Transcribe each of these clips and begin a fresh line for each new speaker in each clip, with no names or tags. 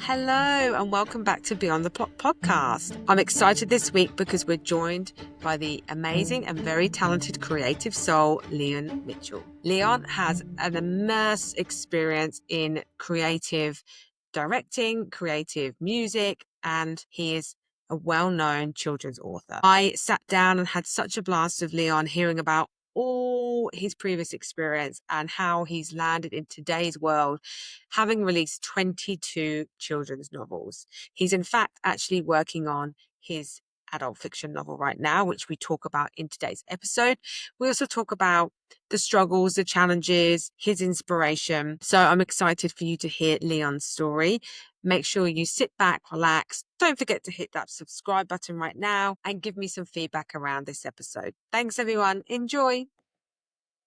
Hello and welcome back to Beyond the Plot podcast. I'm excited this week because we're joined by the amazing and very talented creative soul, Leon Mitchell. Leon has an immense experience in creative directing, creative music, and he is a well-known children's author. I sat down and had such a blast with Leon hearing about all his previous experience and how he's landed in today's world, having released 22 children's novels. He's in fact actually working on his adult fiction novel right now, which we talk about in today's episode. We also talk about the struggles, the challenges, his inspiration. So I'm excited for you to hear Leon's story. Make sure you sit back, relax. Don't forget to hit that subscribe button right now and give me some feedback around this episode. Thanks, everyone. Enjoy.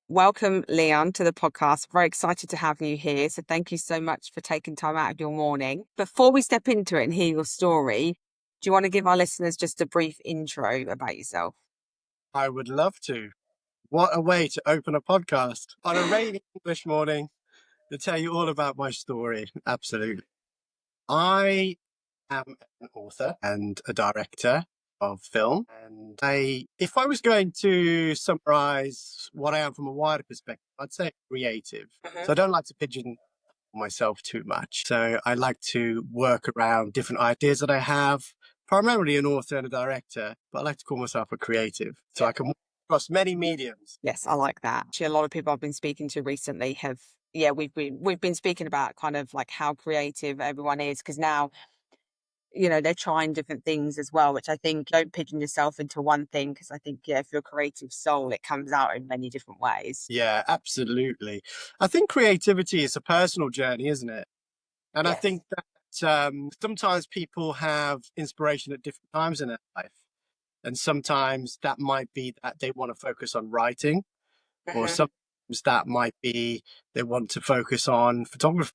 Welcome, Leon, to the podcast. Very excited to have you here. So thank you so much for taking time out of your morning. Before we step into it and hear your story, do you want to give our listeners just a brief intro about yourself?
I would love to. What a way to open a podcast on a rainy English morning to tell you all about my story. Absolutely. I am an author and a director of film. And if I was going to summarize what I am from a wider perspective, I'd say creative. So I don't like to pigeon myself too much. So I like to work around different ideas that I have, primarily an author and a director, but I like to call myself a creative. So I can work across many mediums.
Yes, I like that. Actually, a lot of people I've been speaking to recently we've been speaking about kind of like how creative everyone is, because now, they're trying different things as well, which I think don't pigeon yourself into one thing, because I think, if you're a creative soul, it comes out in many different ways.
Yeah, absolutely. I think creativity is a personal journey, isn't it? And I
Yes.
think that sometimes people have inspiration at different times in their life. And sometimes that might be that they want to focus on writing, or sometimes that might be they want to focus on photography.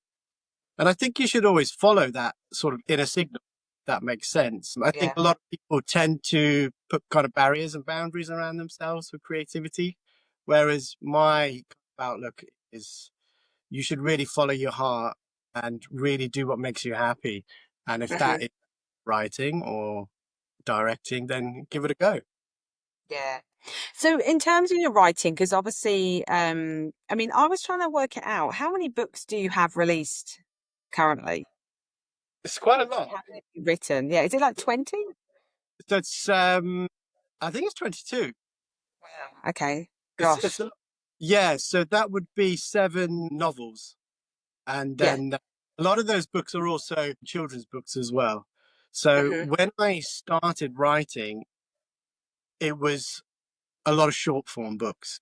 And I think you should always follow that sort of inner signal. If that makes sense. I think a lot of people tend to put kind of barriers and boundaries around themselves for creativity, whereas my outlook is you should really follow your heart and really do what makes you happy. And if that is writing or directing, then give it a go.
Yeah. So in terms of your writing, because obviously, I was trying to work it out. How many books do you have released currently?
It's quite a lot.
How many have you written? Yeah. Is it like 20?
That's I think it's 22.
Wow. Okay.
It's
Gosh.
yeah, so that would be 7 novels. And
Yeah.
then a lot of those books are also children's books as well. So when I started writing, it was a lot of short form books.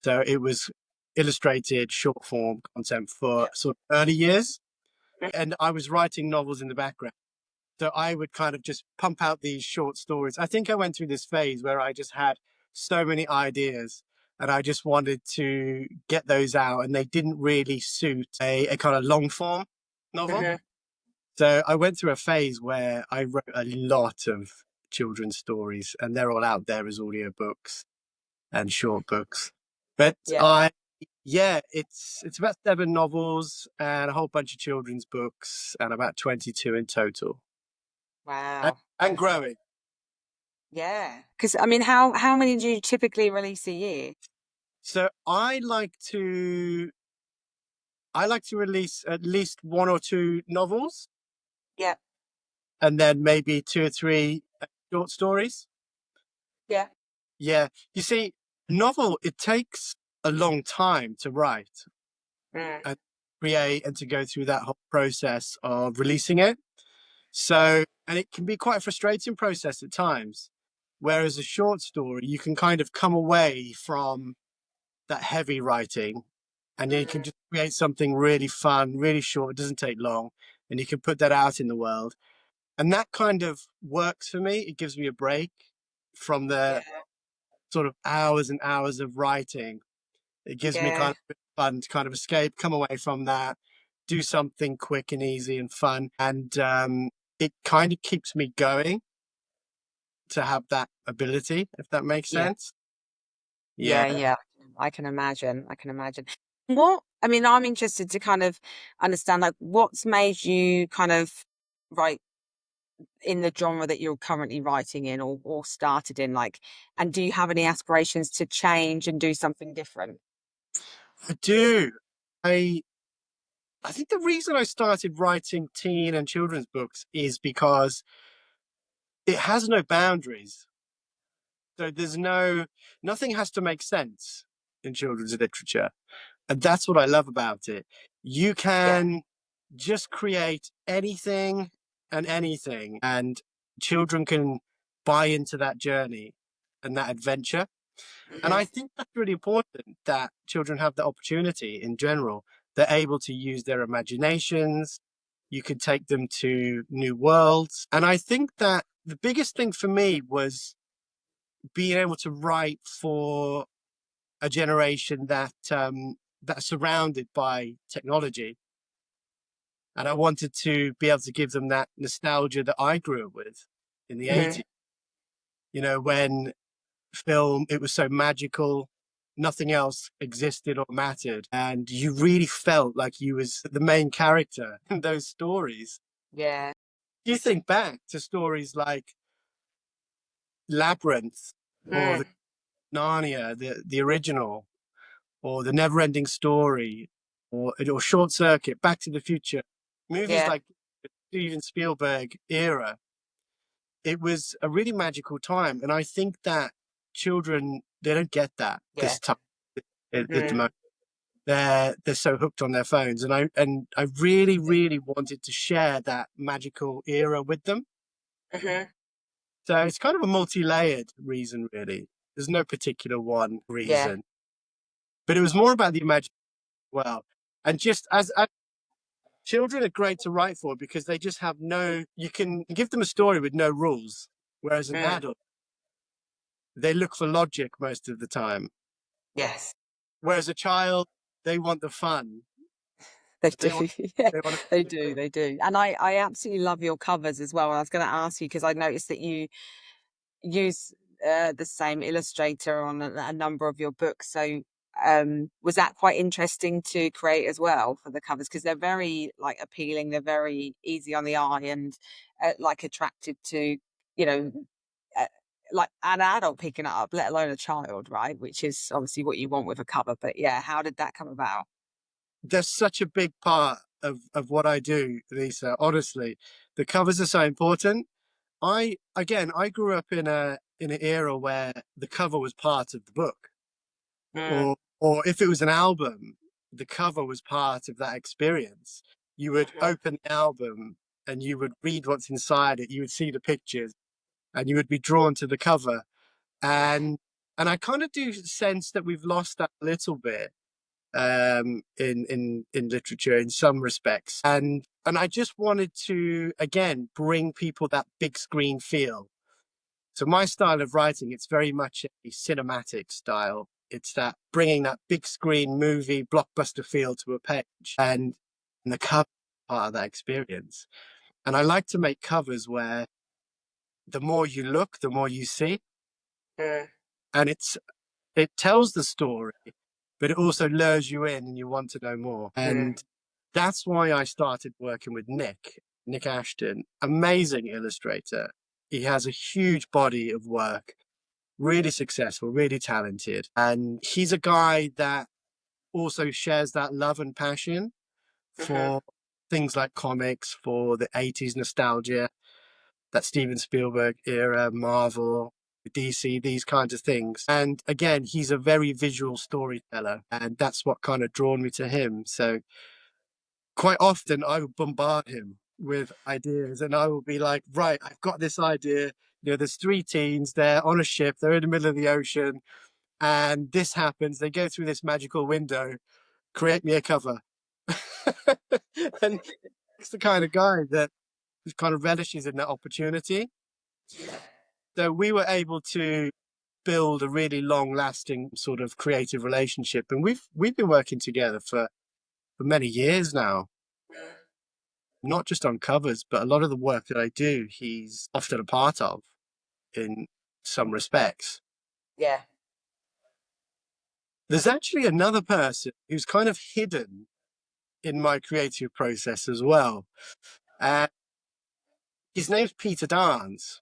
So it was illustrated short form content for sort of early years. And I was writing novels in the background. So I would kind of just pump out these short stories. I think I went through this phase where I just had so many ideas and I just wanted to get those out, and they didn't really suit a kind of long form novel. So I went through a phase where I wrote a lot of children's stories, and they're all out there as audiobooks and short books. But it's about 7 novels and a whole bunch of children's books and about 22 in total.
Wow.
And growing.
Yeah. Because how many do you typically release a year?
So I like to release at least 1 or 2 novels,
Yeah.
and then maybe 2 or 3 short stories.
Yeah.
Yeah. You see, novel, it takes a long time to write and create and to go through that whole process of releasing it. So, and it can be quite a frustrating process at times. Whereas a short story, you can kind of come away from that heavy writing, and then you can just create something really fun, really short. It doesn't take long, and you can put that out in the world. And that kind of works for me. It gives me a break from the sort of hours and hours of writing. It gives me kind of fun to kind of escape, come away from that, do something quick and easy and fun. And it kind of keeps me going to have that ability, if that makes sense.
Yeah. I can imagine. What, I mean, I'm interested to kind of understand, like, what's made you kind of write in the genre that you're currently writing in, or started in, like, and do you have any aspirations to change and do something different?
I do. I I think the reason I started writing teen and children's books is because it has no boundaries. So nothing has to make sense in children's literature. And that's what I love about it. You
Yeah.
can just create anything and anything, and children can buy into that journey and that adventure. And
Hmm.
I think that's really important that children have the opportunity in general. They're able to use their imaginations. You could take them to new worlds. And I think that the biggest thing for me was being able to write for a generation that's surrounded by technology. And I wanted to be able to give them that nostalgia that I grew up with in the
Hmm.
80s, when film, it was so magical. Nothing else existed or mattered. And you really felt like you was the main character in those stories.
Yeah.
You think back to stories like Labyrinth or the
Mm.
Narnia, the original, or the Never Ending Story, or Short Circuit, Back to the Future, movies
Yeah.
like Steven Spielberg era. It was a really magical time, and I think that children, they don't get that
Yeah.
this time at the
Mm.
moment. They're so hooked on their phones, and I really really wanted to share that magical era with them.
Hmm.
So it's kind of a multi-layered reason, really. There's no particular one
Yeah.
reason, but it was more about the imagination as well. And just as children are great to write for because they just have no, you can give them a story with no rules, whereas an
Mm.
adult, they look for logic most of the time.
Yes.
Whereas a child, they want the fun.
They do.
They want,
Yeah,
they want
they do. They do. And I absolutely love your covers as well. I was going to ask you because I noticed that you use the same illustrator on a number of your books. So was that quite interesting to create as well for the covers? Because they're very like appealing. They're very easy on the eye and like attractive to, you know, uh, like an adult picking it up, let alone a child, right? Which is obviously what you want with a cover. But yeah, how did that come about?
they're such a big part of what I do, Lisa. Honestly, the covers are so important. I grew up in an era where the cover was part of the book,
Mm.
or if it was an album, the cover was part of that experience. You would
Mhm.
open the album and you would read what's inside it. You would see the pictures, and you would be drawn to the cover.
Yeah.
And I kind of do sense that we've lost that a little bit in literature in some respects. And I just wanted to again bring people that big screen feel. So my style of writing, it's very much a cinematic style. It's that bringing that big screen movie blockbuster feel to a page, and the cover part of that experience. And I like to make covers where the more you look, the more you see,
Mm.
and it tells the story, but it also lures you in and you want to know more.
Mm.
And that's why I started working with Nick Ashton, amazing illustrator. He has a huge body of work, really successful, really talented. And he's a guy that also shares that love and passion
Mhm.
for things like comics, for the 80s nostalgia, that Steven Spielberg era, Marvel, DC, these kinds of things. And again, he's a very visual storyteller, and that's what kind of drawn me to him. So quite often I would bombard him with ideas, and I will be like, right, I've got this idea. There's three teens, they're on a ship, they're in the middle of the ocean, and this happens. They go through this magical window, create me a cover. And it's the kind of guy that kind of relishes in that opportunity.
Yeah.
So we were able to build a really long lasting sort of creative relationship. And we've been working together for many years now,
Mm.
not just on covers, but a lot of the work that I do, he's often a part of in some respects.
Yeah.
There's actually another person who's kind of hidden in my creative process as well. And his name's Peter Dance.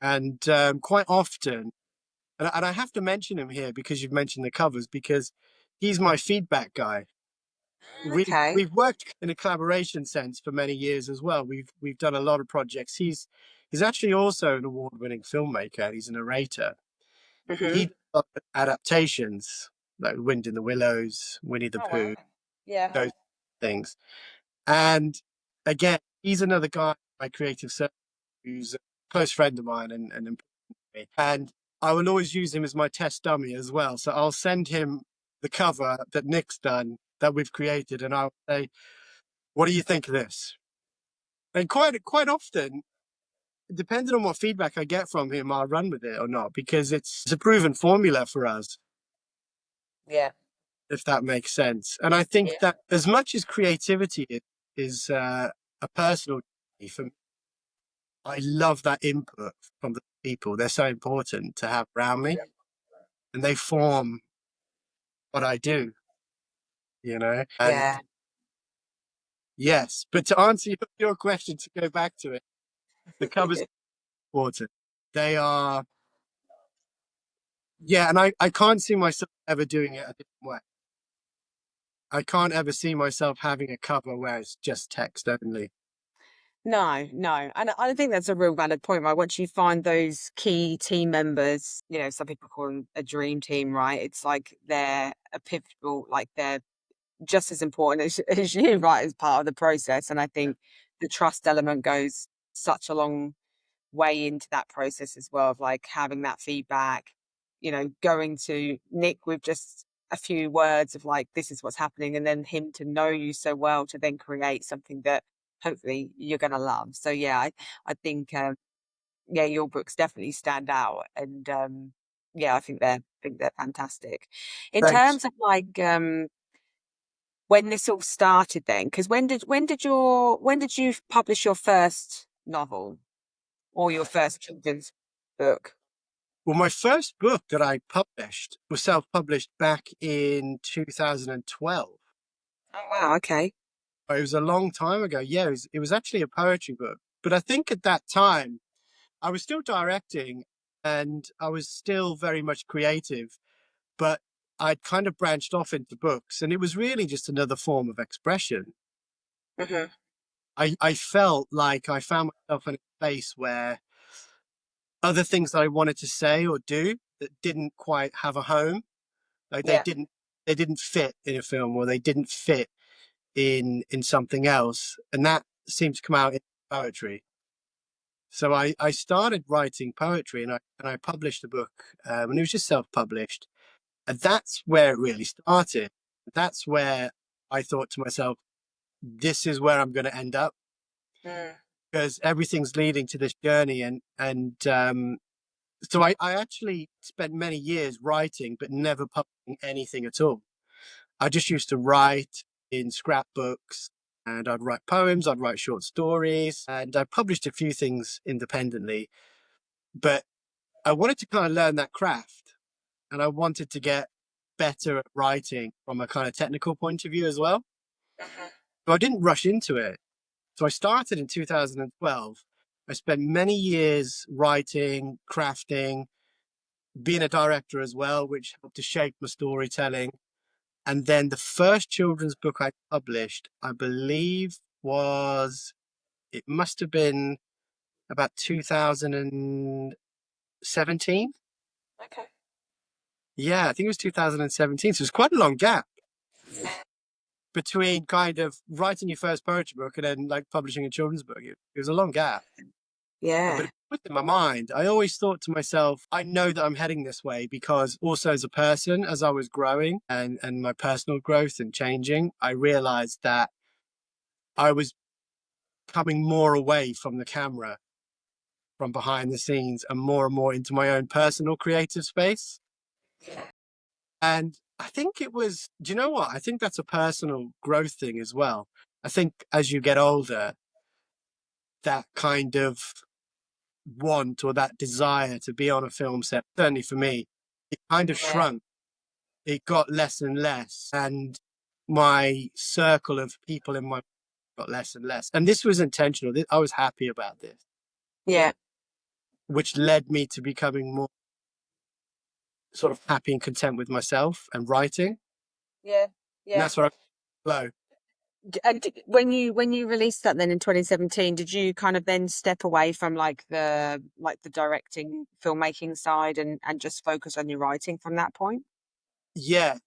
And quite often, and I have to mention him here because you've mentioned the covers, because he's my feedback guy.
Okay.
We've worked in a collaboration sense for many years as well. We've done a lot of projects. He's actually also an award-winning filmmaker. He's a narrator.
Mm-hmm.
He does adaptations like Wind in the Willows, Winnie the
Oh wow.
Pooh,
Yeah.
those things. And again, he's another guy, my creative circle, who's a close friend of mine and important to me. And I will always use him as my test dummy as well. So I'll send him the cover that Nick's done that we've created, and I'll say, "What do you think of this?" And quite often, depending on what feedback I get from him, I'll run with it or not, because it's a proven formula for us,
Yeah.
if that makes sense. And I think
Yeah.
that as much as creativity is a personal journey for me, I love that input from the people. They're so important to have around me, and they form what I do, you know? And
Yeah.
yes, but to answer your question, to go back to it, the covers are important. They are, yeah, and I can't see myself ever doing it a different way. I can't ever see myself having a cover where it's just text only.
No, no. And I think that's a real valid point, right? Once you find those key team members, some people call them a dream team, right? It's like they're a pivotal, like they're just as important as you, right, as part of the process. And I think the trust element goes such a long way into that process as well, of like having that feedback, going to Nick with just a few words of like, this is what's happening, and then him to know you so well to then create something that hopefully you're going to love. So yeah, I think yeah, your books definitely stand out, and yeah, I think they're fantastic. In
Thanks.
terms of like when this all started, then, because when did you publish your first novel or your first children's book?
Well, my first book that I published was self-published back in 2012.
Oh wow, okay.
It was a long time ago. Yeah, it was actually a poetry book. But I think at that time, I was still directing and I was still very much creative, but I'd kind of branched off into books, and it was really just another form of expression.
Hmm.
I felt like I found myself in a place where other things that I wanted to say or do that didn't quite have a home, like
Yeah.
they didn't fit in a film, or they didn't fit in something else, and that seemed to come out in poetry. So I started writing poetry, and I published a book, and it was just self-published, and that's where it really started. That's where I thought to myself, this is where I'm going to end up,
Mm.
because everything's leading to this journey. And so I actually spent many years writing, but never publishing anything at all. I just used to write in scrapbooks, and I'd write poems, I'd write short stories, and I published a few things independently. But I wanted to kind of learn that craft, and I wanted to get better at writing from a kind of technical point of view as well.
Mhm.
So I didn't rush into it. So I started in 2012. I spent many years writing, crafting, being a director as well, which helped to shape my storytelling. And then the first children's book I published, I believe, it must have been about 2017.
Okay.
Yeah, I think it was 2017. So it was quite a long gap between kind of writing your first poetry book and then like publishing a children's book. It was a long gap. But
Yeah.
it was in my mind. I always thought to myself, I know that I'm heading this way, because also as a person, as I was growing and my personal growth and changing, I realized that I was coming more away from the camera, from behind the scenes, and more into my own personal creative space. And I think it was, do you know what? I think that's a personal growth thing as well. I think as you get older, that kind of want or that desire to be on a film set, certainly for me, it kind of
Yeah.
shrunk. it got less and less, and my circle of people in my got less and less. And this was intentional. I was happy about this,
Yeah.
which led me to becoming more sort of happy and content with myself and writing.
Yeah.
And
Yeah.
that's where I flow.
And when you released that then in 2017, did you kind of then step away from like the directing, filmmaking side and just focus on your writing from that point?
Yeah,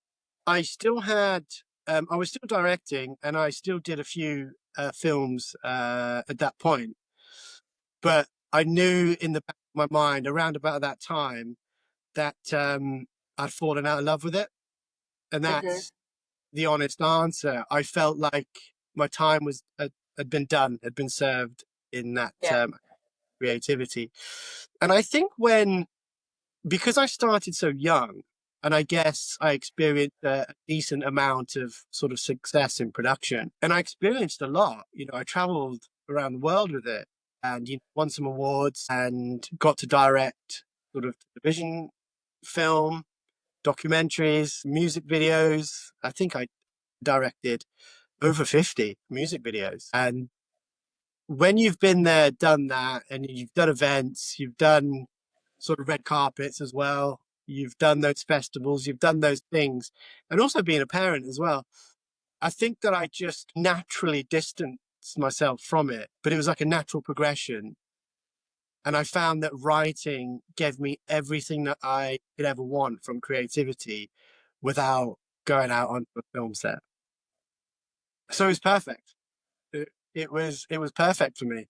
I still had, I was still directing and I still did a few films at that point. But I knew in the back of my mind around about that time that I'd fallen out of love with it. And
Hmm.
that's the honest answer. I felt like my time had been done, had been served in that
Yeah.
creativity. And I think because I started so young, and I guess I experienced a decent amount of sort of success in production, and I experienced a lot. I traveled around the world with it, and won some awards, and got to direct sort of television, film, documentaries, music videos. I think I directed over 50 music videos, and when you've been there, done that, and you've done events, you've done sort of red carpets as well, you've done those festivals, you've done those things, and also being a parent as well. I think that I just naturally distanced myself from it, but it was like a natural progression. And I found that writing gave me everything that I could ever want from creativity without going out onto a film set. So it was perfect. It was perfect for me.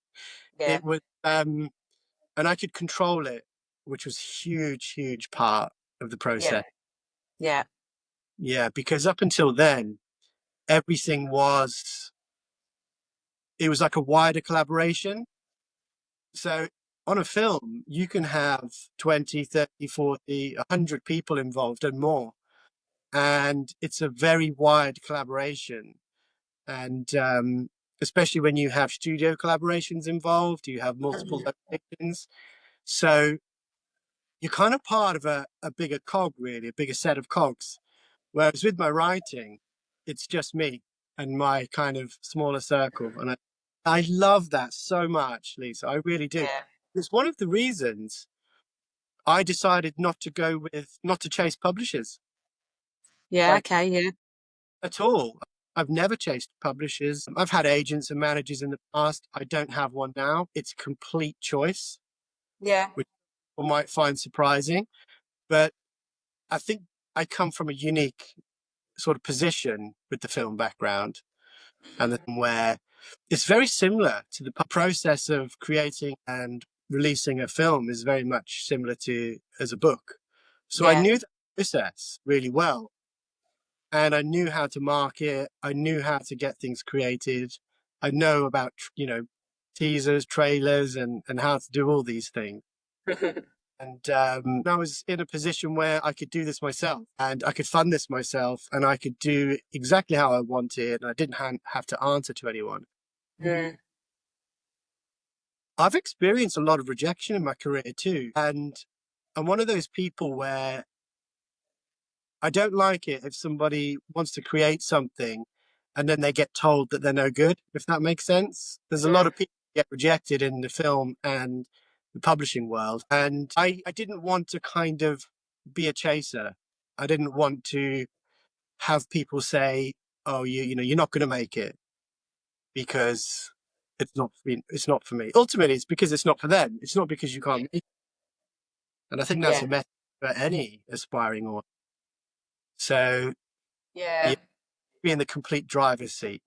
Yeah.
It was and I could control it, which was huge part of the
Yeah.
process.
Yeah.
Yeah, because up until then, everything it was like a wider collaboration. So on a film, you can have 20, 30, 40, 100 people involved and more. And it's a very wide collaboration. And especially when you have studio collaborations involved, you have multiple
Mhm.
locations. So you're kind of part of a bigger cog, really, a bigger set of cogs. Whereas with my writing, it's just me and my kind of smaller circle. And I love that so much, Lisa. I really do.
Yeah.
It's one of the reasons I decided not to chase publishers,
Yeah.
like,
Okay. Yeah.
at all. I've never chased publishers. I've had agents and managers in the past. I don't have one now. It's complete choice,
Yeah.
which people might find surprising. But I think I come from a unique sort of position with the film background, and then where it's very similar to the process of creating and releasing a film is very much similar to as a book. So I
Yeah.
knew the process really well, and I knew how to market. I knew how to get things created. I know about teasers, trailers, and how to do all these things. And I was in a position where I could do this myself and I could fund this myself and I could do exactly how I wanted. And I didn't have to answer to anyone.
Mm.
I've experienced a lot of rejection in my career too. And I'm one of those people where I don't like it if somebody wants to create something and then they get told that they're no good, if that makes sense. There's a lot
Mm.
of people get rejected in the film and the publishing world. And I didn't want to kind of be a chaser. I didn't want to have people say, oh, you're not going to make it because it's not for me. Ultimately, it's because it's not for them. It's not because you can't make it. And I think that's
Yeah.
a message for any aspiring author. So
Yeah.
yeah, be in the complete driver's seat.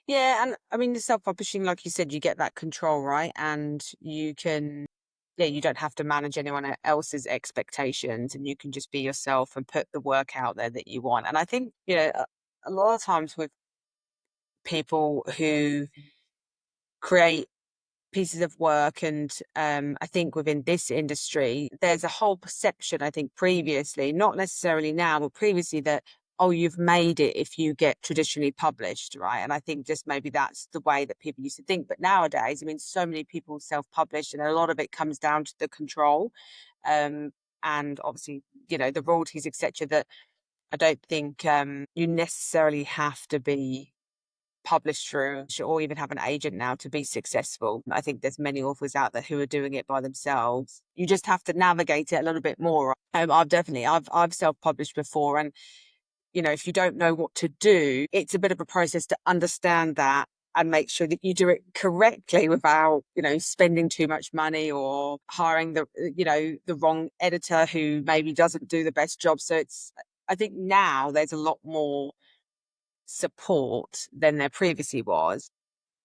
Yeah, and I mean, the self-publishing, like you said, you get that control, right? And you can, yeah, you don't have to manage anyone else's expectations, and you can just be yourself and put the work out there that you want. And I think, a lot of times with people who create pieces of work, and I think within this industry there's a whole perception, I think previously, not necessarily now but previously, that oh, you've made it if you get traditionally published, right? And I think just maybe that's the way that people used to think, but nowadays, I mean, so many people self-publish and a lot of it comes down to the control, and obviously the royalties, etc., that I don't think you necessarily have to be published through or even have an agent now to be successful. I think there's many authors out there who are doing it by themselves. You just have to navigate it a little bit more. I've self-published before, and if you don't know what to do, it's a bit of a process to understand that and make sure that you do it correctly without, spending too much money or hiring the wrong editor who maybe doesn't do the best job. So I think now there's a lot more support than there previously was.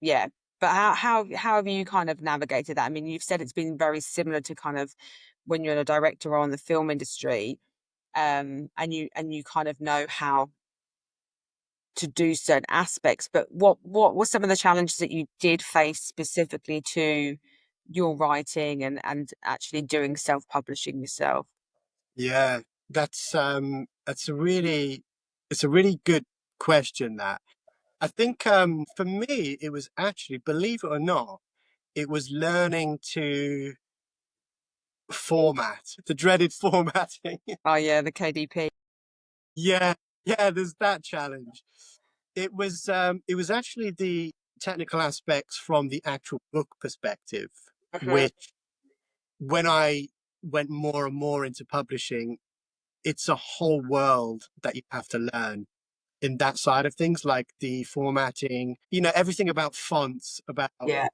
Yeah. But how have you kind of navigated that? I mean, you've said it's been very similar to kind of when you're a director or in the film industry, and you kind of know how to do certain aspects. But what were some of the challenges that you did face specifically to your writing and actually doing self-publishing yourself?
Yeah, that's a really it's a really good question that. I think for me it was actually, believe it or not, it was learning to format, the dreaded formatting.
Oh yeah, the KDP.
Yeah, yeah, there's that challenge. It was actually the technical aspects from the actual book perspective,
Hmm.
which when I went more and more into publishing, it's a whole world that you have to learn in that side of things, like the formatting, everything about fonts, about
Yeah.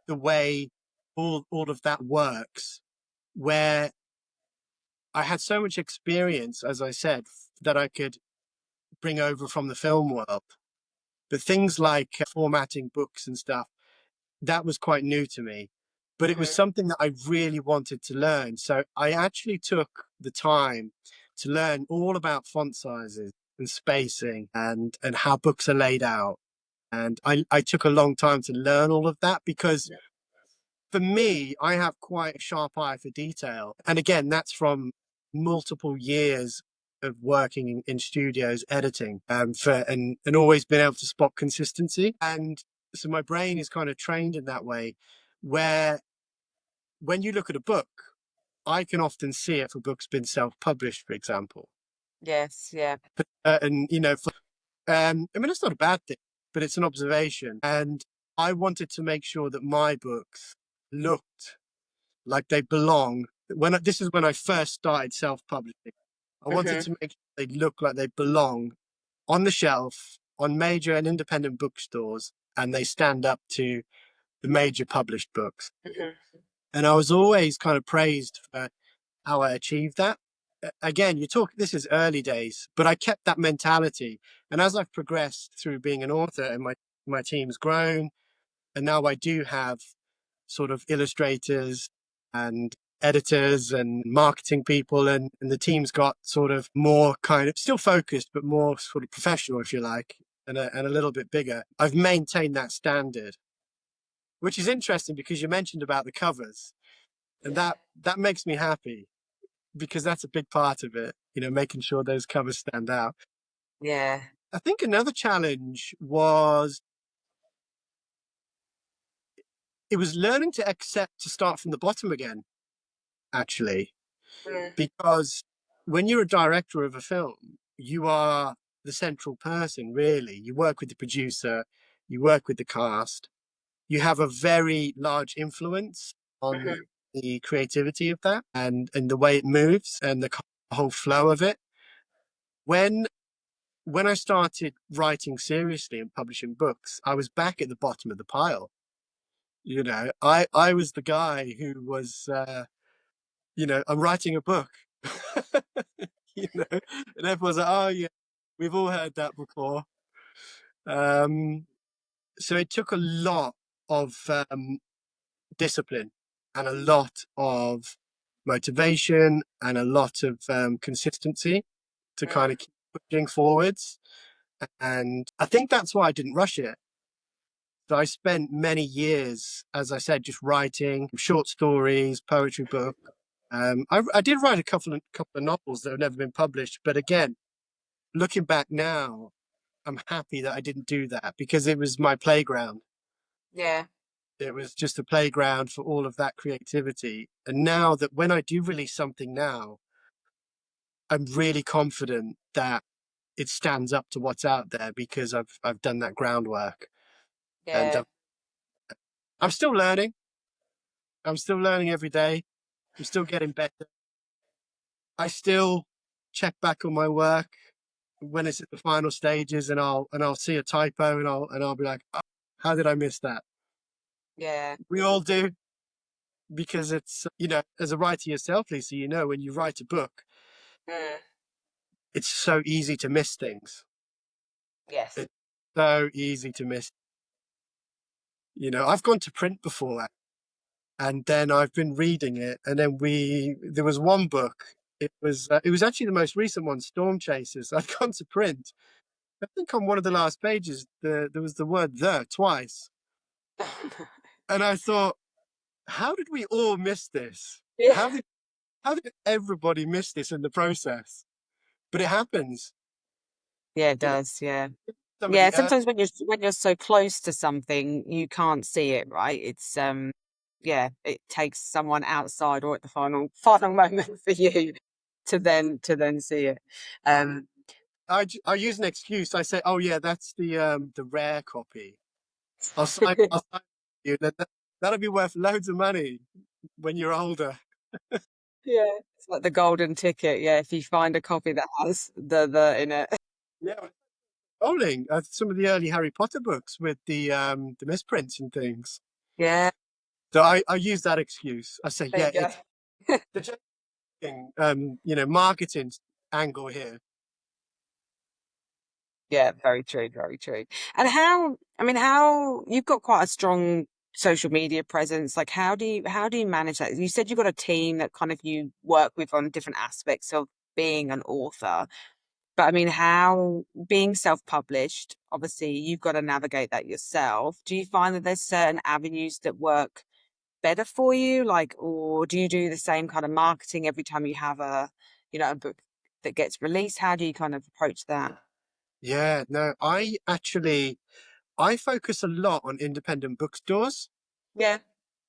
the way all of that works, where I had so much experience, as I said, that I could bring over from the film world. But things like formatting books and stuff, that was quite new to me. But it was
Hmm.
something that I really wanted to learn. So I actually took the time to learn all about font sizes and spacing and how books are laid out. And I took a long time to learn all of that because for me, I have quite a sharp eye for detail. And again, that's from multiple years of working in studios editing and always been able to spot consistency. And so my brain is kind of trained in that way, where when you look at a book, I can often see if a book's been self-published, for example.
Yes. Yeah.
And I mean, it's not a bad thing, but it's an observation. And I wanted to make sure that my books looked like they belong. This is when I first started self-publishing. I wanted
Hmm.
to make sure they look like they belong on the shelf on major and independent bookstores, and they stand up to the major published books.
Hmm.
And I was always kind of praised for how I achieved that. Again, this is early days, but I kept that mentality. And as I've progressed through being an author and my team's grown, and now I do have sort of illustrators and editors and marketing people, and the team's got sort of more kind of still focused, but more sort of professional, if you like, and a little bit bigger. I've maintained that standard, which is interesting because you mentioned about the covers, and that makes me happy because that's a big part of it, making sure those covers stand out.
Yeah.
I think another challenge was it was learning to accept to start from the bottom again, actually,
Mm.
because when you're a director of a film, you are the central person, really. You work with the producer, you work with the cast, you have a very large influence on
Hmm.
the creativity of that and the way it moves and the whole flow of it. When when I started writing seriously and publishing books, I was back at the bottom of the pile. I was the guy who was, I'm writing a book, and everyone's like, oh, yeah, we've all heard that before. Um, so it took a lot of discipline and a lot of motivation and a lot of consistency to kind
Mm.
of keep pushing forwards. And I think that's why I didn't rush it. So I spent many years, as I said, just writing short stories, poetry book. I did write a couple of novels that have never been published, but again, looking back now, I'm happy that I didn't do that because it was my playground.
Yeah.
It was just a playground for all of that creativity. And now that when I do release something now, I'm really confident that it stands up to what's out there because I've done that groundwork. And
Yeah.
I'm still learning. I'm still learning every day. I'm still getting better. I still check back on my work when it's at the final stages, and I'll see a typo, and I'll be like, oh, how did I miss that?
Yeah.
We all do, because it's, as a writer yourself, Lisa, when you write a book,
Mm.
it's so easy to miss things.
Yes.
It's so easy to miss. I've gone to print before, and then I've been reading it, and then there was one book. It was actually the most recent one, Storm Chasers. I've gone to print. I think on one of the last pages, there was the word "the" twice, and I thought, how did we all miss this?
Yeah.
How did everybody miss this in the process? But it happens.
Yeah, it
You know,
does. Yeah.
some of
Yeah.
the
Sometimes when you're so close to something, you can't see it, right? It's yeah, it takes someone outside or at the final moment for you to then see it. Um
I use an excuse. I say, "Oh yeah, that's the rare copy. I'll sign you. That'll be worth loads of money when you're older."
Yeah. It's like the golden ticket. Yeah, if you find a copy that has the in it.
Yeah, rolling some of the early Harry Potter books with the misprints and things.
Yeah,
So I use that excuse. I say,
there
yeah,
you go.
it's the marketing angle here.
Yeah, very true, very true. And how you've got quite a strong social media presence. Like how do you manage that? You said you've got a team that kind of you work with on different aspects of being an author. But I mean, how being self-published, obviously you've got to navigate that yourself. Do you find that there's certain avenues that work better for you? Like, or do you do the same kind of marketing every time you have a book that gets released? How do you kind of approach that?
Yeah, no, I focus a lot on independent bookstores.
Yeah.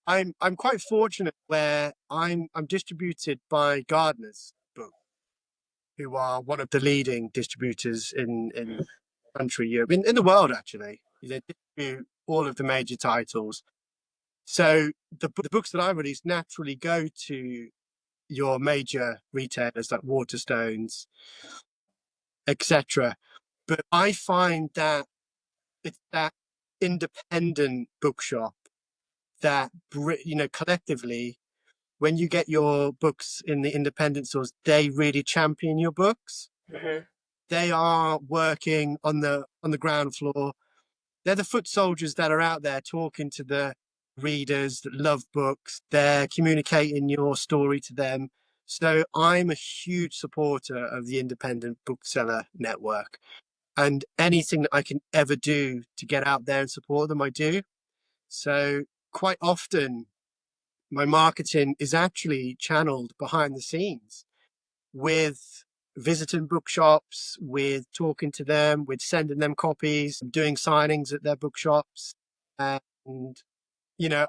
I'm quite fortunate where I'm distributed by Gardner's Book, who are one of the leading distributors in the country, Europe, in the world actually. They distribute all of the major titles. So the books that I release naturally go to your major retailers like Waterstones, etc. But I find that it's that independent bookshop that, collectively, when you get your books in the independent stores, they really champion your books.
Hmm.
They are working on the ground floor. They're the foot soldiers that are out there talking to the readers that love books. They're communicating your story to them. So I'm a huge supporter of the independent bookseller network. And anything that I can ever do to get out there and support them, I do. So quite often, my marketing is actually channeled behind the scenes with visiting bookshops, with talking to them, with sending them copies, doing signings at their bookshops. And,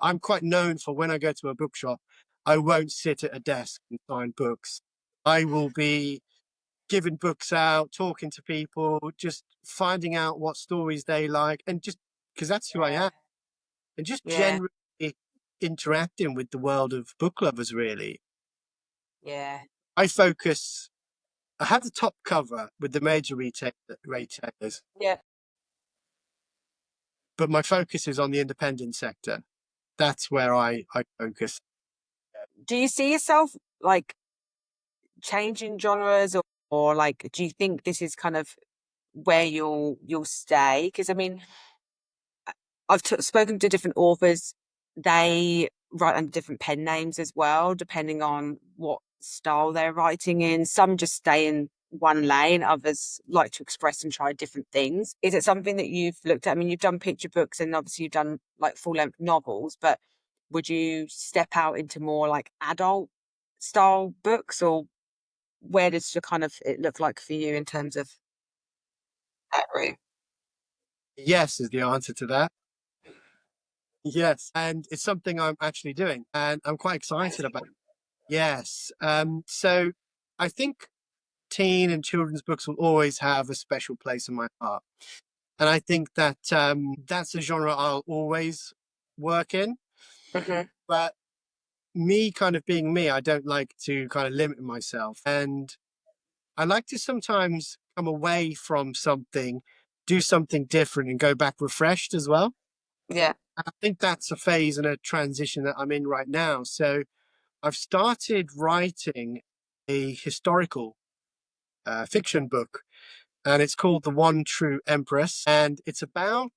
I'm quite known for when I go to a bookshop, I won't sit at a desk and sign books. I will be giving books out, talking to people, just finding out what stories they like, and just because that's who I
Yeah.
am, and just
Yeah.
generally interacting with the world of book lovers, really.
Yeah.
I focus, I have the top cover with the major retailers,
Yeah.
but my focus is on the independent sector. That's where I focus.
Do you see yourself like changing genres or like do you think this is kind of where you'll stay? Because I mean, I've spoken to different authors. They write under different pen names as well, depending on what style they're writing in. Some just stay in one lane, others like to express and try different things. Is it something that you've looked at? I mean, you've done picture books and obviously you've done like full length novels, but would you step out into more like adult style books or where does the kind of it look like for you in terms of that route?
Yes, is the answer to that. Yes. And it's something I'm actually doing, and I'm quite excited about it. Yes. So I think teen and children's books will always have a special place in my heart. And I think that that's a genre I'll always work in.
Mm-hmm.
But me kind of being me, I don't like to kind of limit myself. And I like to sometimes come away from something, do something different, and go back refreshed as well.
Yeah.
I think that's a phase and a transition that I'm in right now. So I've started writing a historical fiction book, and it's called The One True Empress. And it's about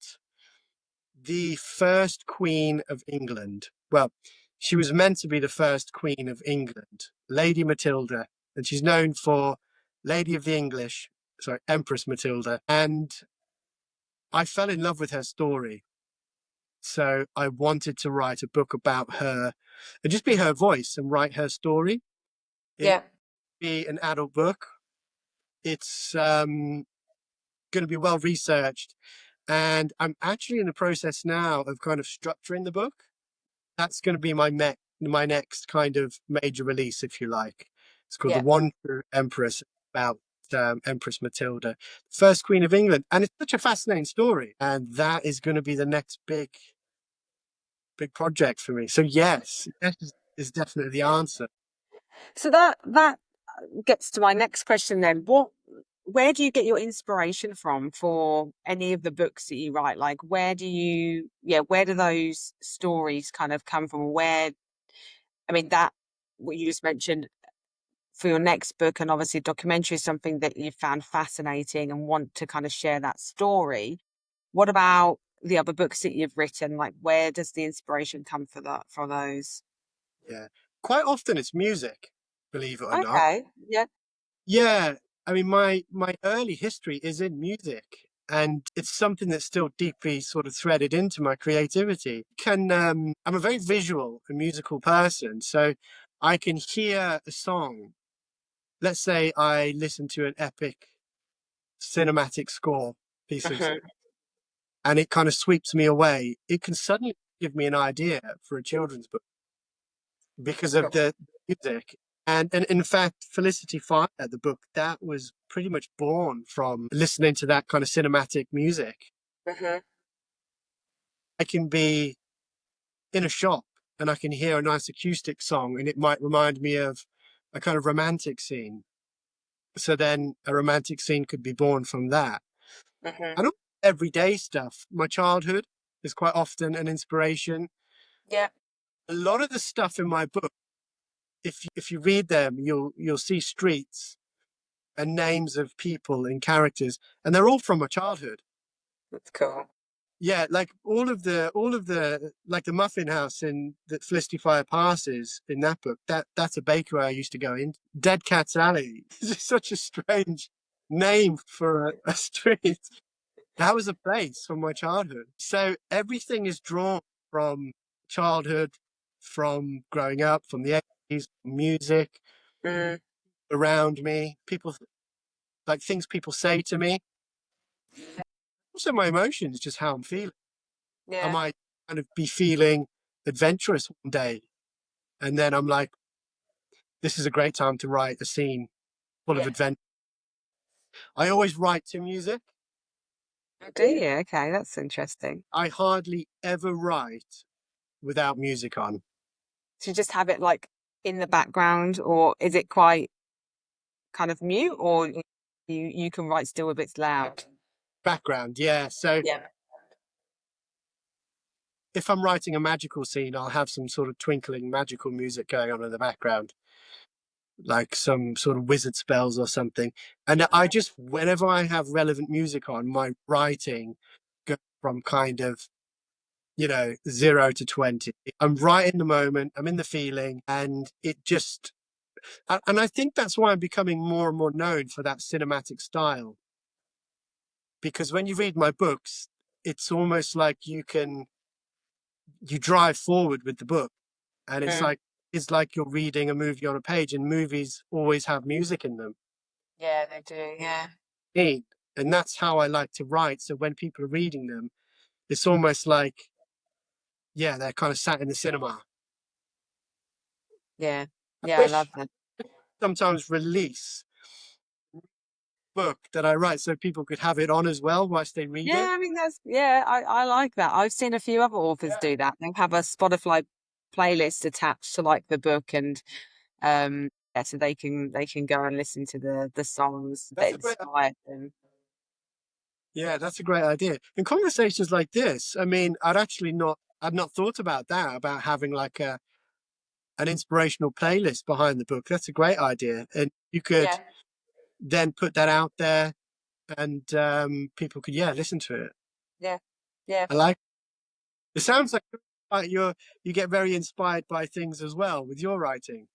the first Queen of England. Well, she was meant to be the first Queen of England, Lady Matilda, and she's known for Lady of the English, sorry, Empress Matilda. And I fell in love with her story. So I wanted to write a book about her and just be her voice and write her story. It
Yeah.
be an adult book. It's going to be well researched. And I'm actually in the process now of kind of structuring the book. That's going to be my next kind of major release, if you like. It's called The
Yeah.
One True Empress, about Empress Matilda, first Queen of England. And it's such a fascinating story. And that is going to be the next big project for me. So yes is definitely the answer.
So that gets to my next question then. Where do you get your inspiration from for any of the books that you write? Like, where do those stories kind of come from? I mean, that, what you just mentioned for your next book, and obviously documentary is something that you found fascinating and want to kind of share that story. What about the other books that you've written? Like, where does the inspiration come for those?
Yeah. Quite often it's music, believe it or not.
Okay. Yeah.
Yeah. I mean, my early history is in music, and it's something that's still deeply sort of threaded into my creativity. I'm a very visual and musical person, so I can hear a song. Let's say I listen to an epic cinematic score piece of,
Mhm.
and it kind of sweeps me away. It can suddenly give me an idea for a children's book because of the music. And in fact, Felicity Fire, the book, that was pretty much born from listening to that kind of cinematic music.
Mhm.
I can be in a shop and I can hear a nice acoustic song and it might remind me of a kind of romantic scene. So then a romantic scene could be born from that.
Mhm.
And all everyday stuff. My childhood is quite often an inspiration.
Yeah.
A lot of the stuff in my book, if you read them, you'll see streets and names of people and characters, and they're all from my childhood.
That's cool.
Yeah, like all of the like the muffin house in that Felicity Fire passes in that book. That's a bakery I used to go in. Dead Cat's Alley. It's such a strange name for a street. That was a place from my childhood. So everything is drawn from childhood, from growing up, from the 80s, music
Mm,
around me, people like things people say to me. Also my emotions, just how I'm feeling. I
yeah.
might kind of be feeling adventurous one day. And then I'm like, this is a great time to write a scene full of
Yeah.
adventure. I always write to music.
Oh, do you? Okay, that's interesting.
I hardly ever write without music on.
So you just have it like in the background, or is it quite kind of mute, or you can write still if it's loud?
Background, yeah. So
Yeah.
if I'm writing a magical scene, I'll have some sort of twinkling magical music going on in the background, like some sort of wizard spells or something. And I just, whenever I have relevant music on, my writing goes from kind of, 0 to 20. I'm right in the moment, I'm in the feeling, and it just, and I think that's why I'm becoming more and more known for that cinematic style. Because when you read my books, it's almost like you drive forward with the book, and
Mm,
it's like you're reading a movie on a page, and movies always have music in them.
yeah, they do. Yeah.
And that's how I like to write. So when people are reading them, it's almost like, yeah, they're kind of sat in the cinema.
Yeah.
I
Yeah, I
wish
love that.
sometimes release book that I write so people could have it on as well whilst they read
Yeah,
it.
I mean I like that. I've seen a few other authors do that. They'll have a Spotify playlist attached to like the book, and yeah, so they can go and listen to the songs that
That's a great
inspired them.
Yeah, that's a great idea. In conversations like this, I mean, I'd not thought about that, about having like an inspirational playlist behind the book. That's a great idea. And you could
Yeah,
then put that out there and people could, yeah, listen to it.
yeah, yeah.
I like it. Sounds like you get very inspired by things as well with your writing.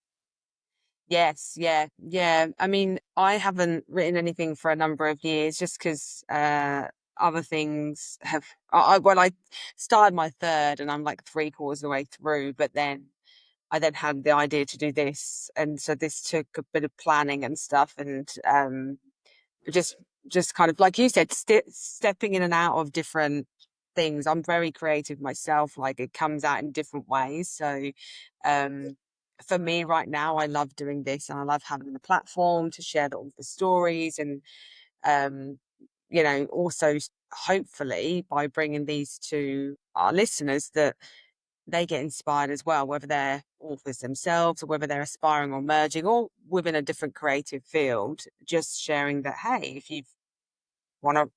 Yes, yeah, yeah. I mean, I haven't written anything for a number of years just because other things have. Well, I started my third, and I'm like three-quarters of the way through, but then I then had the idea to do this, and so this took a bit of planning and stuff, and just just kind of like you said, stepping in and out of different things. I'm very creative myself, like it comes out in different ways. So um for me right now, I love doing this, and I love having the platform to share all the stories, and um also hopefully by bringing these to our listeners that they get inspired as well, whether they're authors themselves or whether they're aspiring or merging or within a different creative field, just sharing that, hey, if you want to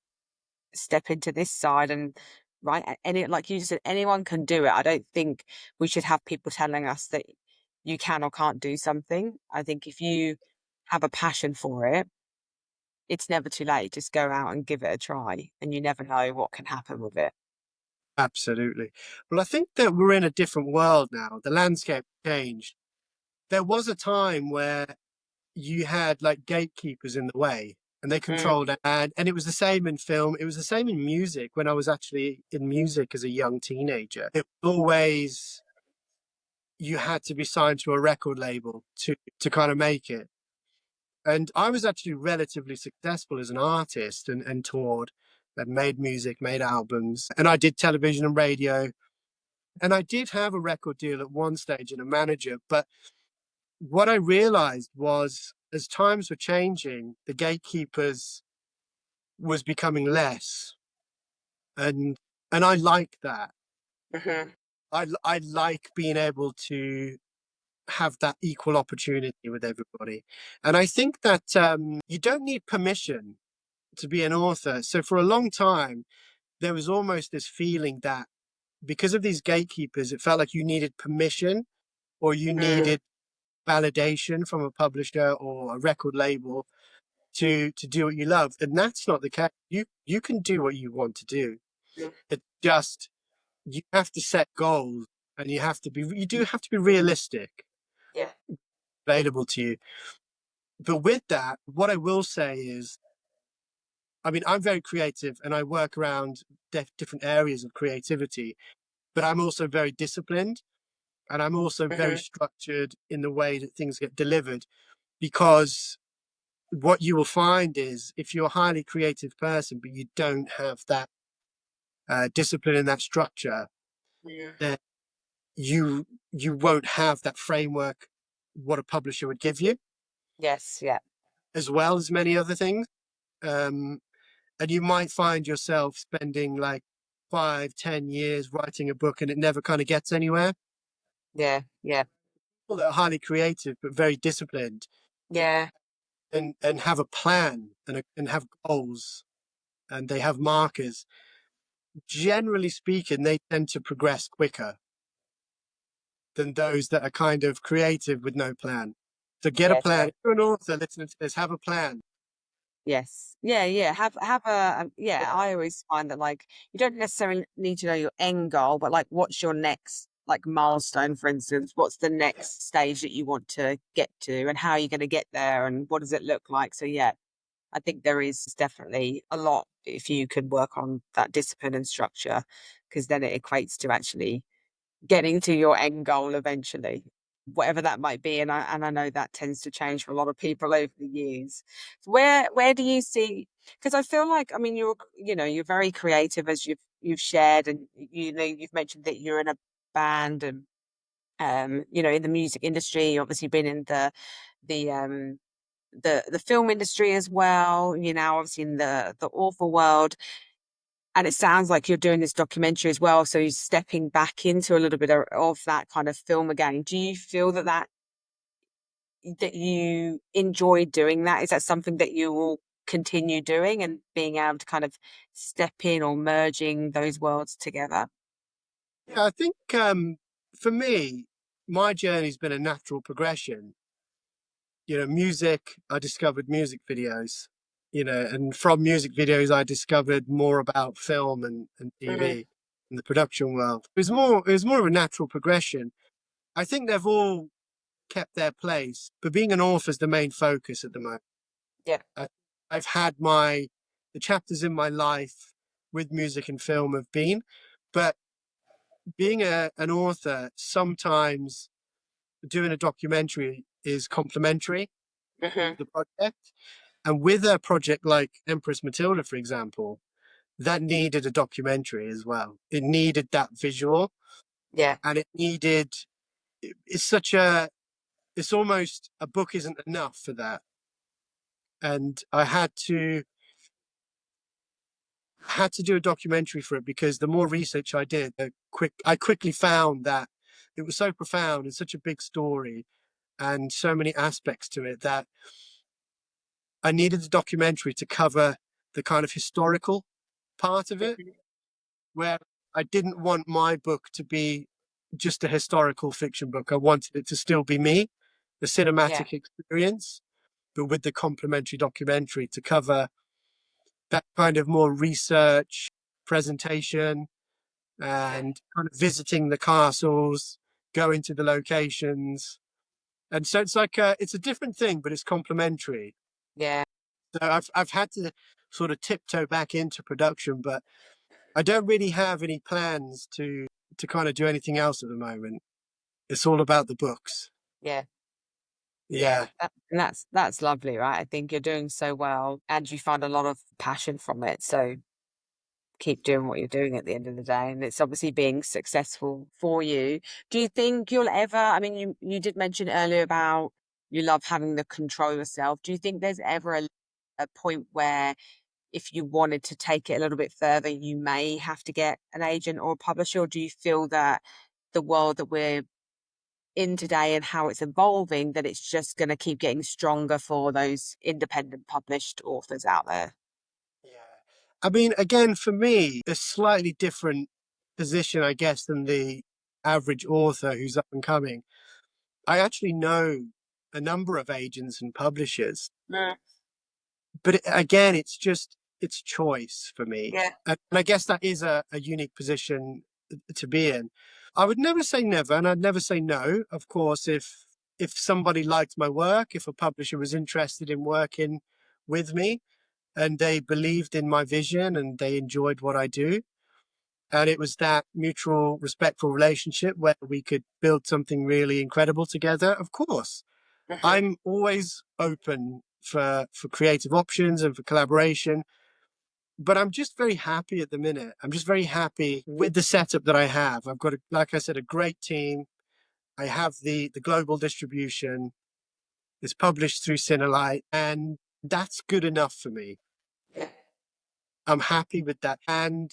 step into this side and any, like you said, anyone can do it. I don't think we should have people telling us that you can or can't do something. I think if you have a passion for it, it's never too late. Just go out and give it a try, and you never know what can happen with it.
Absolutely. Well, I think that we're in a different world now. The landscape changed. There was a time where you had like gatekeepers in the way and they
Mm,
controlled it. And it was the same in film. It was the same in music when I was actually in music as a young teenager. It was always, you had to be signed to a record label to kind of make it. And I was actually relatively successful as an artist and toured and made music, made albums. And I did television and radio. And I did have a record deal at one stage and a manager, but what I realized was as times were changing, the gatekeepers was becoming less, and I like that.
hmm
I like being able to have that equal opportunity with everybody, and I think that you don't need permission to be an author. So for a long time, there was almost this feeling that because of these gatekeepers, it felt like you needed permission or you
mm,
needed validation from a publisher or a record label to do what you love, and that's not the case. You can do what you want to do.
mm,
It just you have to set goals, and you do have to be realistic,
yeah.
available to you. But with that, what I will say is, I mean, I'm very creative, and I work around different areas of creativity. But I'm also very disciplined, and I'm also very
hmm
structured in the way that things get delivered because what you will find is if you're a highly creative person but you don't have that discipline and that structure, then you won't have that framework what a publisher would give you,
Yes, yeah,
as well as many other things. Um, and you might find yourself spending like 5, 10 years writing a book and it never kind of gets anywhere.
yeah, yeah,
People that are highly creative but very disciplined
yeah.
and have a plan and have goals and they have markers, generally speaking, they tend to progress quicker than those that are kind of creative with no plan. So get a
Yes,
plan. If you're an author listening to this, have a plan.
yes. Yeah, yeah. Have yeah, I always find that like you don't necessarily need to know your end goal, but like what's your next like milestone, for instance? What's the next stage that you want to get to, and how are you going to get there, and what does it look like? So yeah, I think there is definitely a lot if you could work on that discipline and structure, because then it equates to actually getting to your end goal eventually, whatever that might be. And I know that tends to change for a lot of people over the years. So where do you see? Because I feel like, I mean, you're very creative, as you've shared, and you've mentioned that you're in a band, and in the music industry, you've obviously been in the the film industry as well, you know, obviously in the author world. And it sounds like you're doing this documentary as well, so you're stepping back into a little bit of that kind of film again. Do you feel that you enjoy doing that? Is that something that you will continue doing, and being able to kind of step in or merging those worlds together?
Yeah, I think for me, my journey's been a natural progression. Music, I discovered music videos, and from music videos, I discovered more about film and
Mm,
TV and the production world. It was more of a natural progression. I think they've all kept their place, but being an author is the main focus at the moment.
yeah.
I, I've had the chapters in my life with music and film have been, but being an author, sometimes doing a documentary is complementary
Hmm.
to the project. And with a project like Empress Matilda, for example, that needed a documentary as well. It needed that visual,
Yeah.
and it's almost a book isn't enough for that. And I had to do a documentary for it, because the more research I did, I quickly found that it was so profound and such a big story and so many aspects to it, that I needed a documentary to cover the kind of historical part of it,
Mhm.
where I didn't want my book to be just a historical fiction book. I wanted it to still be me, the
Yeah.
cinematic experience, but with the complementary documentary to cover that kind of more research, presentation,
Yeah.
and kind of visiting the castles, going to the locations. And so it's a different thing, but it's complementary.
Yeah.
So I've had to sort of tiptoe back into production, but I don't really have any plans to kind of do anything else at the moment. It's all about the books.
Yeah.
Yeah.
And that's lovely, right? I think you're doing so well, and you find a lot of passion from it. So keep doing what you're doing at the end of the day, and it's obviously being successful for you. Do you think you'll ever, I mean, you did mention earlier about you love having the control yourself. Do you think there's ever a point where, if you wanted to take it a little bit further, you may have to get an agent or a publisher? Or do you feel that the world that we're in today and how it's evolving, that it's just going to keep getting stronger for those independent published authors out there?
Yeah. I mean, again, for me, a slightly different position, I guess, than the average author who's up and coming. I actually know a number of agents and publishers,
Mm,
but again, it's choice for me.
yeah.
And I guess that is a unique position to be in. I would never say never, and I'd never say no. Of course, if somebody liked my work, if a publisher was interested in working with me, and they believed in my vision and they enjoyed what I do, and it was that mutual, respectful relationship where we could build something really incredible together, of course,
Hmm.
I'm always open for creative options and for collaboration. But I'm just very happy at the minute. I'm just very happy with the setup that I have. I've got, like I said, a great team. I have the global distribution. It's published through Cinelight, and that's good enough for me.
Yeah.
I'm happy with that. And,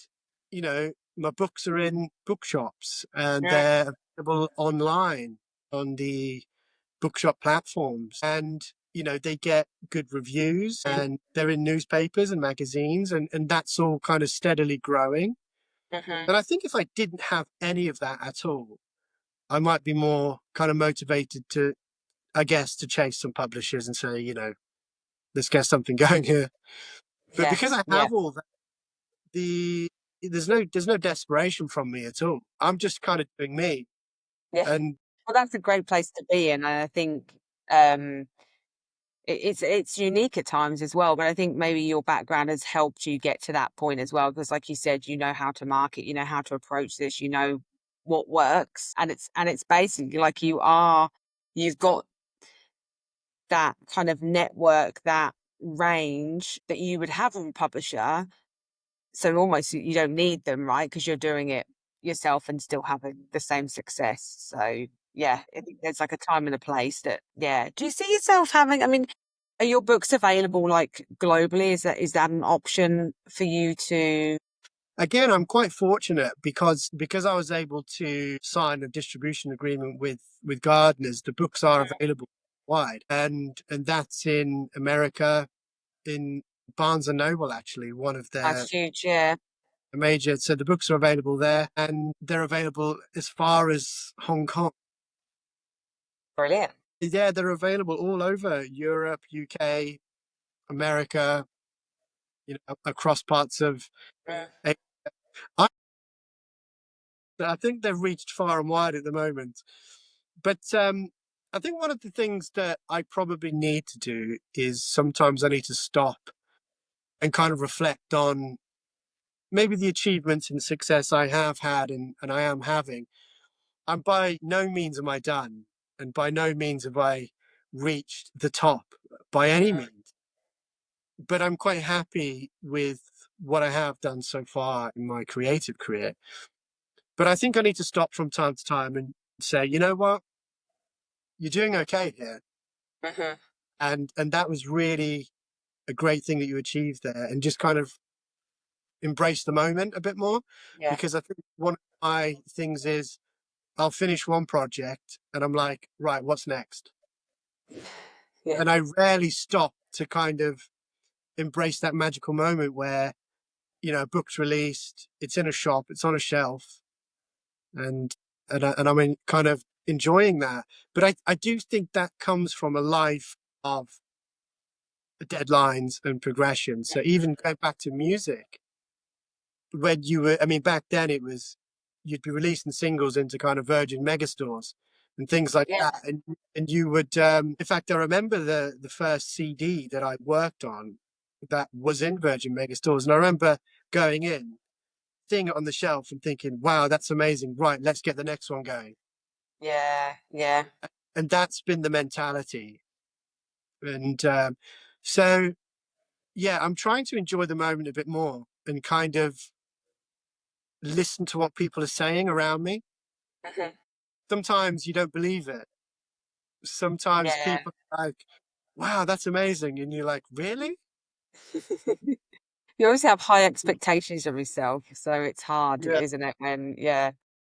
my books are in bookshops and
Mm,
they're available online on the bookshop platforms. And, they get good reviews, and they're in newspapers and magazines, and that's all kind of steadily growing.
mhm.
And I think if I didn't have any of that at all, I might be more kind of motivated to, I guess, to chase some publishers and say, let's get something going here. But
Yeah.
because I
Yeah.
have all that, the there's no desperation from me at all. I'm just kind of doing me.
Yeah.
And
Well, that's a great place to be in. And I think um, it's unique at times as well. But I think maybe your background has helped you get to that point as well. Because, like you said, you know how to market, you know how to approach this, you know what works, and it's basically like you've got that kind of network, that range that you would have with a publisher. So almost you don't need them, right? Because you're doing it yourself and still having the same success. So yeah, I think there's like a time and a place that, yeah. Do you see yourself having, I mean, Are your books available like globally? Is that an option for you to?
Again, I'm quite fortunate because I was able to sign a distribution agreement with Gardeners. The books are available wide, and that's in America, in Barnes and Noble, actually, one of their
That's huge, yeah.
major. So the books are available there, and they're available as far as Hong Kong.
Brilliant.
Yeah, they're available all over Europe, UK, America, across parts of.
Mm.
I, I think they've reached far and wide at the moment. But I think one of the things that I probably need to do is sometimes I need to stop and kind of reflect on maybe the achievements and success I have had and I am having. And by no means am I done. And by no means have I reached the top by any means. But I'm quite happy with what I have done so far in my creative career. But I think I need to stop from time to time and say, you know what, you're doing okay here.
Mm-hmm.
And that was really a great thing that you achieved there, and just kind of embrace the moment a bit more.
Yeah.
Because I think one of my things is I'll finish one project and I'm like, right, what's next?
Yeah.
And I rarely stop to kind of embrace that magical moment where, a book's released, it's in a shop, it's on a shelf, and and I'm kind of enjoying that. But I do think that comes from a life of deadlines and progression. So even going back to music, when you were, I mean, back then it was, you'd be releasing singles into kind of Virgin megastores and things like
Yeah.
that. And you would, in fact, I remember the first CD that I worked on that was in Virgin megastores. And I remember going in, seeing it on the shelf and thinking, wow, that's amazing. Right, let's get the next one going.
Yeah. Yeah.
And that's been the mentality. And so, yeah, I'm trying to enjoy the moment a bit more and kind of listen to what people are saying around me.
Mm-hmm.
Sometimes you don't believe it. Sometimes
Yeah.
people are like, wow, that's amazing. And you're like, really?
You always have high expectations of yourself, so it's hard,
Yeah.
isn't it?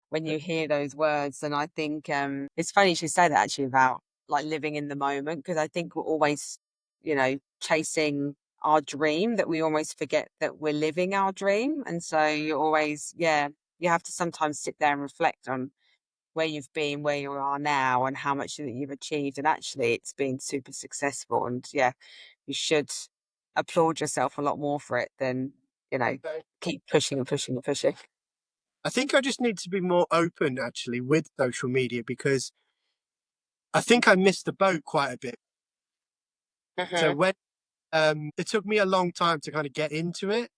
When you hear those words, and I think it's funny you should say that actually about like living in the moment, because I think we're always, chasing our dream, that we almost forget that we're living our dream, and so you always, yeah, you have to sometimes sit there and reflect on where you've been, where you are now, and how much that you've achieved, and actually it's been super successful, and yeah, you should applaud yourself a lot more for it than, you know, keep pushing and pushing and pushing.
I think I just need to be more open actually with social media because I think I missed the boat quite a bit. So
Mm-hmm.
when it took me a long time to kind of get into it,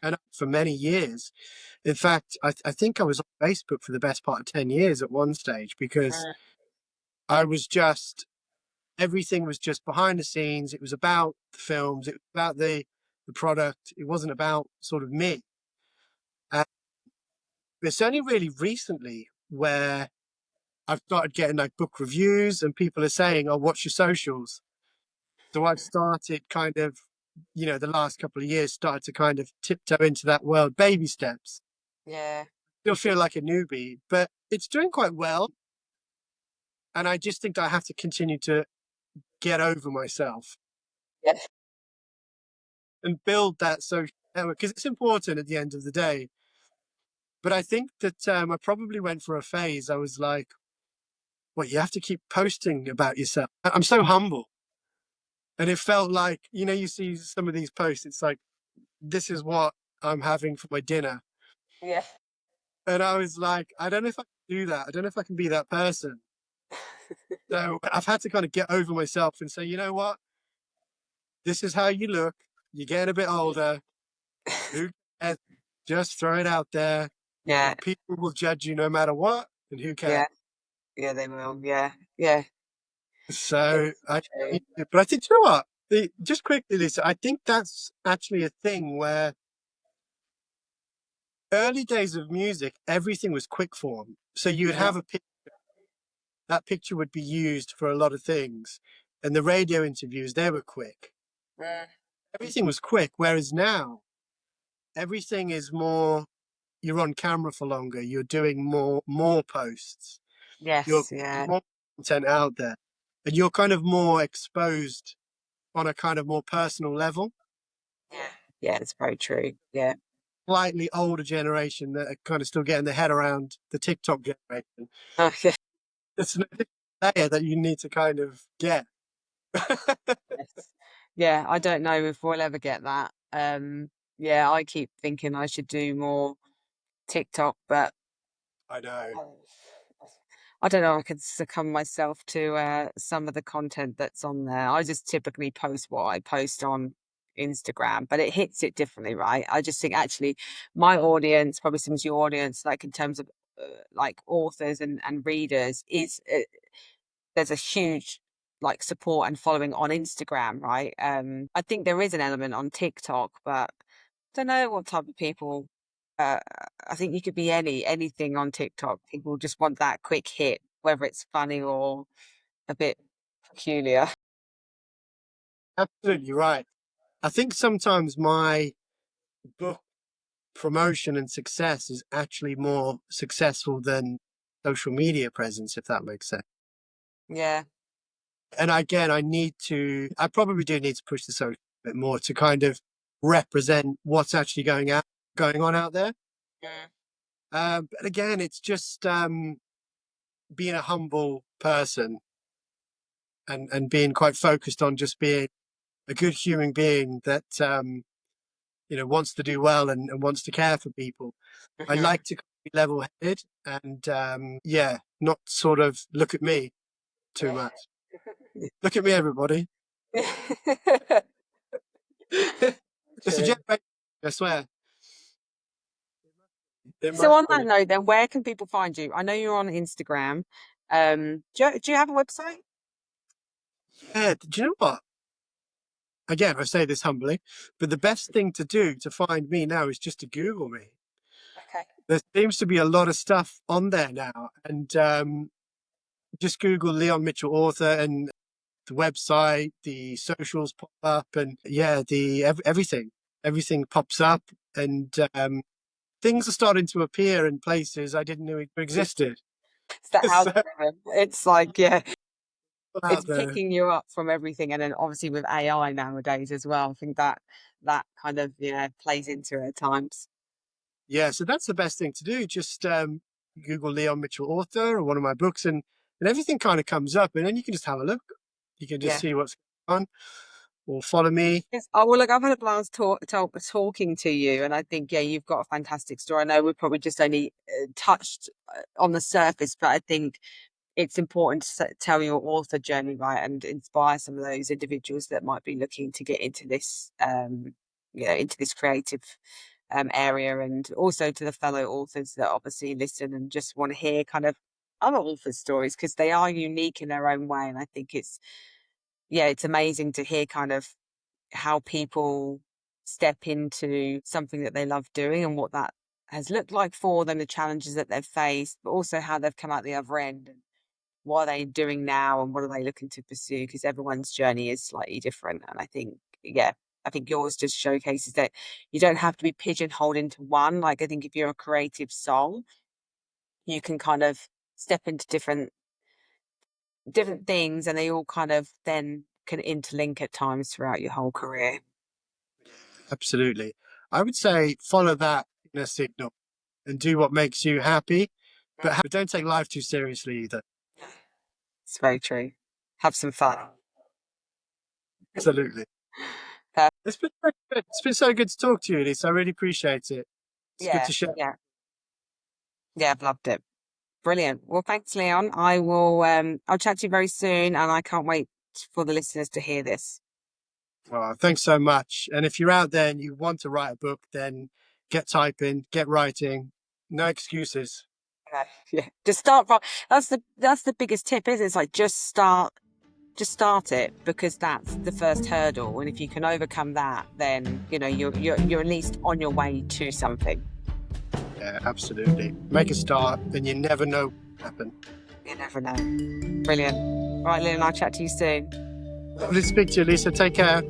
and for many years. In fact, I think I was on Facebook for the best part of 10 years at one stage because I was just, everything was just behind the scenes. It was about the films, it was about the product. It wasn't about sort of me. And it's only really recently where I've started getting like book reviews and people are saying, oh, what's your socials? So I've started kind of, the last couple of years started to kind of tiptoe into that world, baby steps.
Yeah.
Still feel like a newbie, but it's doing quite well. And I just think I have to continue to get over myself
Yeah.
and build that social network because it's important at the end of the day. But I think that I probably went for a phase. I was like, well, you have to keep posting about yourself. I'm so humble. And it felt like, you see some of these posts, it's like, this is what I'm having for my dinner.
Yeah.
And I was like, I don't know if I can do that. I don't know if I can be that person. So I've had to kind of get over myself and say, you know what? This is how you look. You're getting a bit older. Who cares? Just throw it out there.
Yeah.
People will judge you no matter what, and who cares?
Yeah. Yeah, they will. Yeah. Yeah.
So
It's
I,
true.
but I think, you know what? Just quickly, Lisa, I think that's actually a thing where early days of music, everything was quick form. So you would
Yeah.
have a picture, that picture would be used for a lot of things. And the radio interviews, they were quick. Everything was quick. Whereas now, everything is more, you're on camera for longer. You're doing more posts. You're
Yes, yeah.
more content out there. And you're kind of more exposed on a kind of more personal level.
Yeah. Yeah, it's very true. Yeah.
Slightly older generation that are kind of still getting their head around the TikTok generation.
Oh, yeah.
It's an layer that you need to kind of get.
Yes. Yeah, I don't know if we'll ever get that. Yeah, I keep thinking I should do more TikTok, but
I know.
I don't know. I could succumb myself to some of the content that's on there. I just typically post what I post on Instagram, but it hits it differently, right? I just think actually my audience, probably some of your audience, like in terms of like authors and readers, is there's a huge like support and following on Instagram, right? I think there is an element on TikTok, but I don't know what type of people. Uh, I think you could be anything on TikTok. People just want that quick hit, whether it's funny or a bit peculiar.
Absolutely right. I think sometimes my book promotion and success is actually more successful than social media presence, if that makes sense.
Yeah.
And again, I probably do need to push the social a bit more to kind of represent what's actually going on out there.
Mm.
But again, it's just being a humble person and being quite focused on just being a good human being that wants to do well and wants to care for people. I
Mhm.
like to be level-headed and not sort of look at me too
Yeah.
much. Look at me, everybody. It's a
True.
generation, I swear. It
So
must
on that
be.
note, then where can people find you? I know you're on Instagram. Do you have a website?
Yeah, do you know what? Again, I say this humbly, but the best thing to do to find me now is just to Google me.
Okay.
There seems to be a lot of stuff on there now, and just Google Leon Mitchell author, and the website, the socials pop up, and yeah, everything pops up, and things are starting to appear in places I didn't know existed.
It's that
So
algorithm. It's like, yeah, it's
out there.
picking you up from everything. And then obviously with AI nowadays as well, I think that kind of, plays into it at times.
Yeah, so that's the best thing to do. Just Google Leon Mitchell author or one of my books, and everything kind of comes up, and then you can just have a look. You can just
Yeah.
see what's going on, or follow me.
Yes. Oh, well, look, I've had a blast talking to you, and I think, yeah, you've got a fantastic story. I know we've probably just only touched on the surface, but I think it's important to tell your author journey, right, and inspire some of those individuals that might be looking to get into this, into this creative area, and also to the fellow authors that obviously listen and just want to hear kind of other authors' stories because they are unique in their own way. And I think it's amazing to hear kind of how people step into something that they love doing and what that has looked like for them, the challenges that they've faced, but also how they've come out the other end. What are they doing now and what are they looking to pursue? Because everyone's journey is slightly different. And I think yours just showcases that you don't have to be pigeonholed into one. Like, I think if you're a creative soul, you can kind of step into different things and they all kind of then can interlink at times throughout your whole career.
Absolutely, I would say follow that inner signal and do what makes you happy, but don't take life too seriously either.
It's very true. Have some fun.
Absolutely.
Uh,
It's been very good. It's been so good to talk to you, Elise. I really appreciate it. It's good
yeah,
to share.
yeah, yeah, I've loved it. Brilliant. Well, thanks, Leon. I'll chat to you very soon and I can't wait for the listeners to hear this.
Well, thanks so much. And if you're out there and you want to write a book, then get typing, get writing. No excuses.
Okay. Yeah. Just start from that's the biggest tip, is it's like just start it because that's the first hurdle. And if you can overcome that, then you're at least on your way to something.
Yeah, absolutely. Make a start, and you never know what will happen.
You never know. Brilliant. All right, Leon, I'll chat to you soon.
Lovely to speak to you, Lisa. Take care.